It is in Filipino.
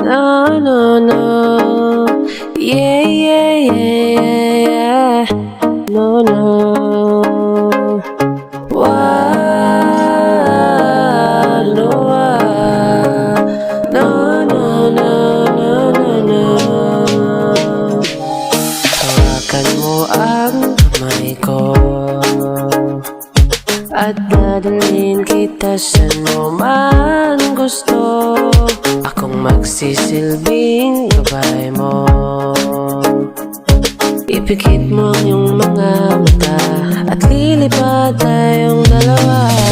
No, no, no. Yeah, yeah, yeah, yeah, yeah. No, no. Wah, no, wah. No, no, no, no, no, no. Hawakan mo ang kamay ko at dadalhin kita saan mo man gusto. Akong magsisilbing gabay mo. Ipikit mo ang iyong mga mata at lilipad tayong dalawa.